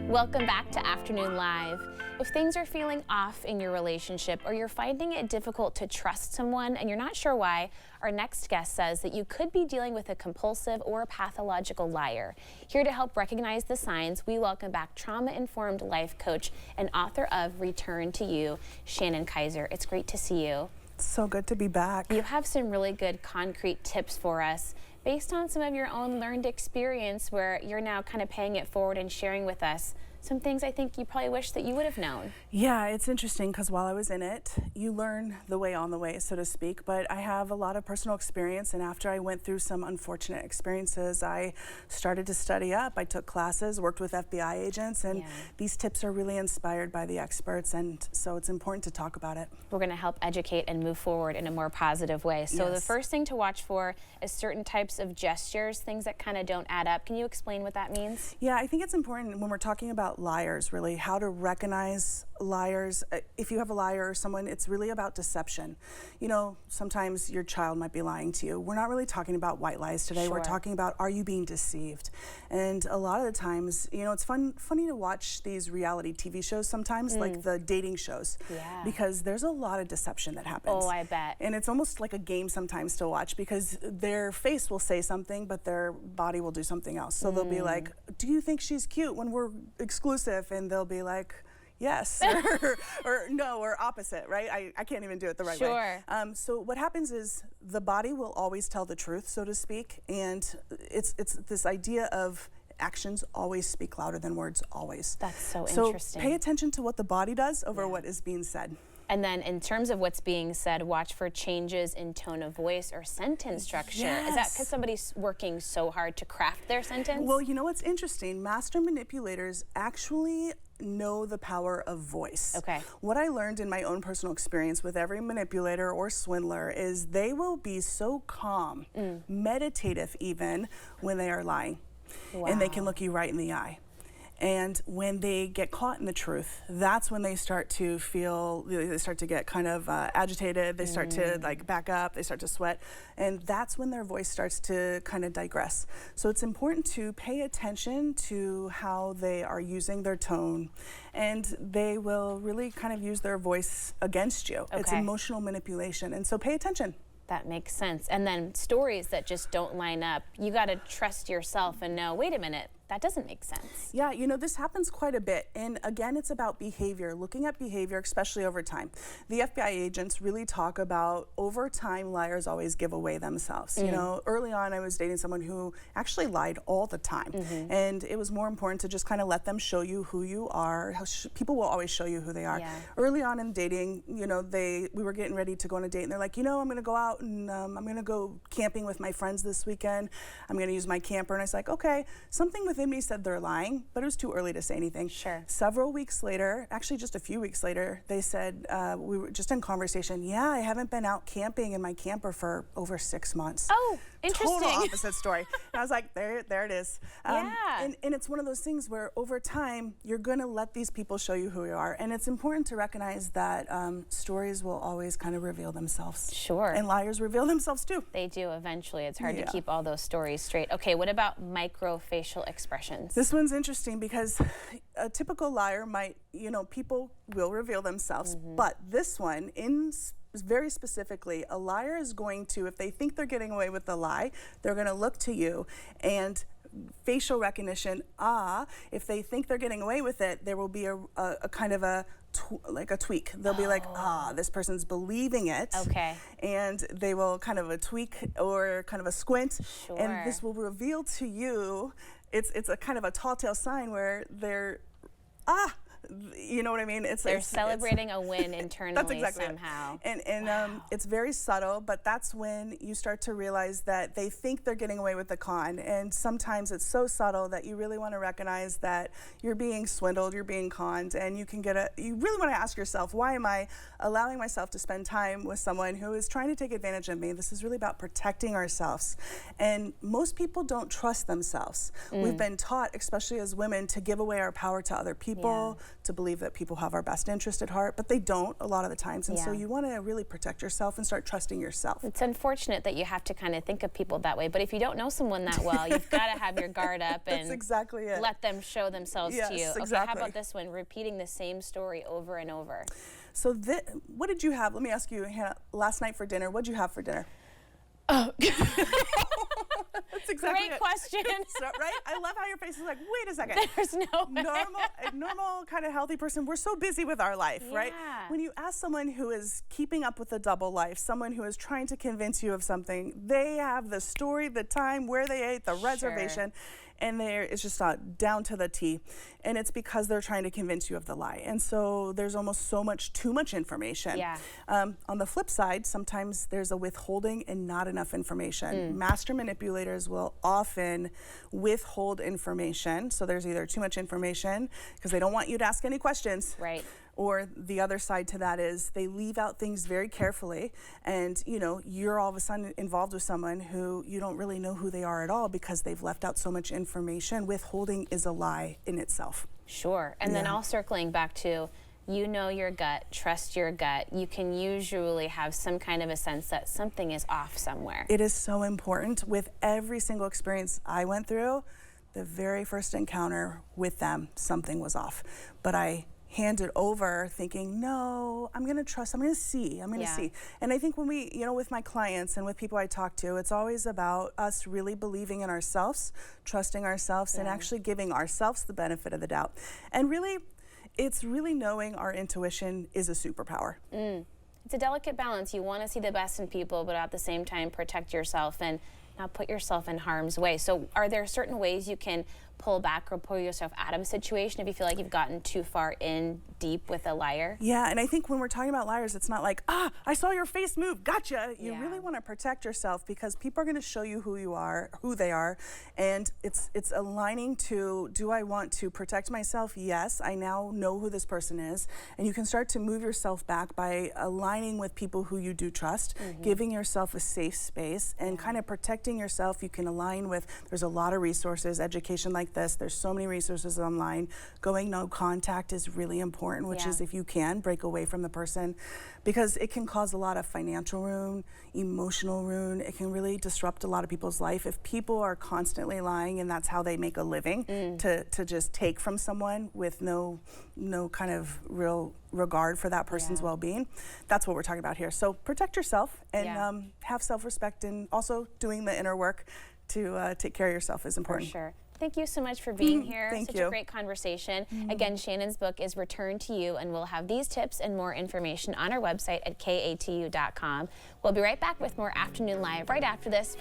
Welcome back to Afternoon Live. If things are feeling off in your relationship or you're finding it difficult to trust someone and you're not sure why, our next guest says that you could be dealing with a compulsive or a pathological liar. Here to help recognize the signs, we welcome back trauma-informed life coach and author of Return to You, Shannon Kaiser. It's great to see you. So good to be back. You have some really good concrete tips for us based on some of your own learned experience where you're now kind of paying it forward and sharing with us some things I think you probably wish that you would have known. Yeah, it's interesting because while I was in it, you learn the way on the way, so to speak, but I have a lot of personal experience, and after I went through some unfortunate experiences, I started to study up. I took classes, worked with FBI agents, and these tips are really inspired by the experts, and so it's important to talk about it. We're going to help educate and move forward in a more positive way. So the first thing to watch for is certain types of gestures, things that kind of don't add up. Can you explain what that means? Yeah, I think it's important when we're talking about liars, really, how to recognize liars. If you have a liar or someone, it's really about deception. You know, sometimes your child might be lying to you. We're not really talking about white lies today. We're talking about, are you being deceived? And a lot of the times, you know, it's funny to watch these reality TV shows sometimes, like the dating shows, because there's a lot of deception that happens. Oh, I bet. And it's almost like a game sometimes to watch because their face will say something, but their body will do something else. So they'll be like, do you think she's cute when we're exclusive? And they'll be like, yes, or no, or opposite, right? I can't even do it the right way. So what happens is the body will always tell the truth, so to speak, and it's this idea of actions always speak louder than words, always. That's so interesting. So pay attention to what the body does over what is being said. And then in terms of what's being said, watch for changes in tone of voice or sentence structure. Is that because somebody's working so hard to craft their sentence? Well, you know what's interesting? Master manipulators actually know the power of voice. Okay. What I learned in my own personal experience with every manipulator or swindler is they will be so calm, meditative even, when they are lying. And they can look you right in the eye. And when they get caught in the truth, that's when they start to feel, they start to get kind of agitated, they start to like back up, they start to sweat, and that's when their voice starts to kind of digress. So it's important to pay attention to how they are using their tone, and they will really kind of use their voice against you. It's emotional manipulation, and so pay attention. That makes sense. And then stories that just don't line up, you got to trust yourself and know, wait a minute, that doesn't make sense. Yeah, you know, this happens quite a bit. And again, it's about behavior, looking at behavior, especially over time. The FBI agents really talk about over time, liars always give away themselves. You know, early on, I was dating someone who actually lied all the time. And it was more important to just kind of let them show you who you are. People will always show you who they are. Early on in dating, you know, we were getting ready to go on a date, and they're like, you know, I'm going to go out and I'm going to go camping with my friends this weekend. I'm going to use my camper. And I was like, okay, something within me said they're lying, but it was too early to say anything. Several weeks later, actually just a few weeks later, they said, we were just in conversation, yeah, I haven't been out camping in my camper for over 6 months. Oh, interesting. Total opposite story. And I was like, there it is. And it's one of those things where over time, you're going to let these people show you who you are. And it's important to recognize that stories will always kind of reveal themselves. And liars reveal themselves too. They do eventually. It's hard to keep all those stories straight. Okay, what about microfacial expressions? This one's interesting because a typical liar might, you know, people will reveal themselves, but this one, very specifically, a liar is going to, if they think they're getting away with the lie, they're going to look to you and facial recognition, if they think they're getting away with it, there will be a kind of a tweak. They'll be like, this person's believing it. And they will kind of a tweak or kind of a squint. And this will reveal to you, it's a kind of a tall tale sign where they're, you know what I mean? They're celebrating a win internally. That's exactly somehow. And it's very subtle, but that's when you start to realize that they think they're getting away with the con. And sometimes it's so subtle that you really want to recognize that you're being swindled, you're being conned, and you really want to ask yourself, why am I allowing myself to spend time with someone who is trying to take advantage of me? This is really about protecting ourselves. And most people don't trust themselves. We've been taught, especially as women, to give away our power to other people, to believe that people have our best interest at heart, but they don't a lot of the times. And so you want to really protect yourself and start trusting yourself. It's unfortunate that you have to kind of think of people that way, but if you don't know someone that well, you've got to have your guard up and That's exactly it. let them show themselves to you. Exactly. Okay, how about this one? Repeating the same story over and over. So what did you have? Let me ask you, Hannah, last night for dinner, what did you have for dinner? Oh. That's exactly Great question. So, right? I love how your face is like, wait a second. There's no way. A normal kind of healthy person, we're so busy with our life, right? When you ask someone who is keeping up with a double life, someone who is trying to convince you of something, they have the story, the time, where they ate, the reservation, and it's just down to the T. And it's because they're trying to convince you of the lie. And so there's almost too much information. On the flip side, sometimes there's a withholding and not enough information. Master manipulators will often withhold information. So there's either too much information because they don't want you to ask any questions. Right. Or the other side to that is they leave out things very carefully, and you're all of a sudden involved with someone who you don't really know who they are at all because they've left out so much information. Withholding is a lie in itself. Sure. And then all circling back to, you know your gut, trust your gut. You can usually have some kind of a sense that something is off somewhere. It is so important. With every single experience I went through, the very first encounter with them, something was off. But I handed over thinking, no, I'm going to trust, I'm going to see. And I think when we, with my clients and with people I talk to, it's always about us really believing in ourselves, trusting ourselves, and actually giving ourselves the benefit of the doubt. And really, it's really knowing our intuition is a superpower. It's a delicate balance. You want to see the best in people, but at the same time, protect yourself and not put yourself in harm's way. So are there certain ways you can pull back or pull yourself out of a situation if you feel like you've gotten too far in deep with a liar? Yeah, and I think when we're talking about liars, it's not like, I saw your face move, gotcha. You really want to protect yourself because people are going to show you who they are, and it's aligning to, do I want to protect myself? Yes, I now know who this person is, and you can start to move yourself back by aligning with people who you do trust, giving yourself a safe space, and kind of protecting yourself. You can align with, there's a lot of resources, education like this. There's so many resources online. Going no contact is really important, which is if you can break away from the person, because it can cause a lot of financial ruin, emotional ruin. It can really disrupt a lot of people's life. If people are constantly lying and that's how they make a living, to just take from someone with no kind of real regard for that person's well-being, that's what we're talking about here. So protect yourself and have self-respect, and also doing the inner work to take care of yourself is important. For sure. Thank you so much for being here. Thank Such you. a great conversation. Again, Shannon's book is Return to You, and we'll have these tips and more information on our website at katu.com. We'll be right back with more Afternoon Live right after this.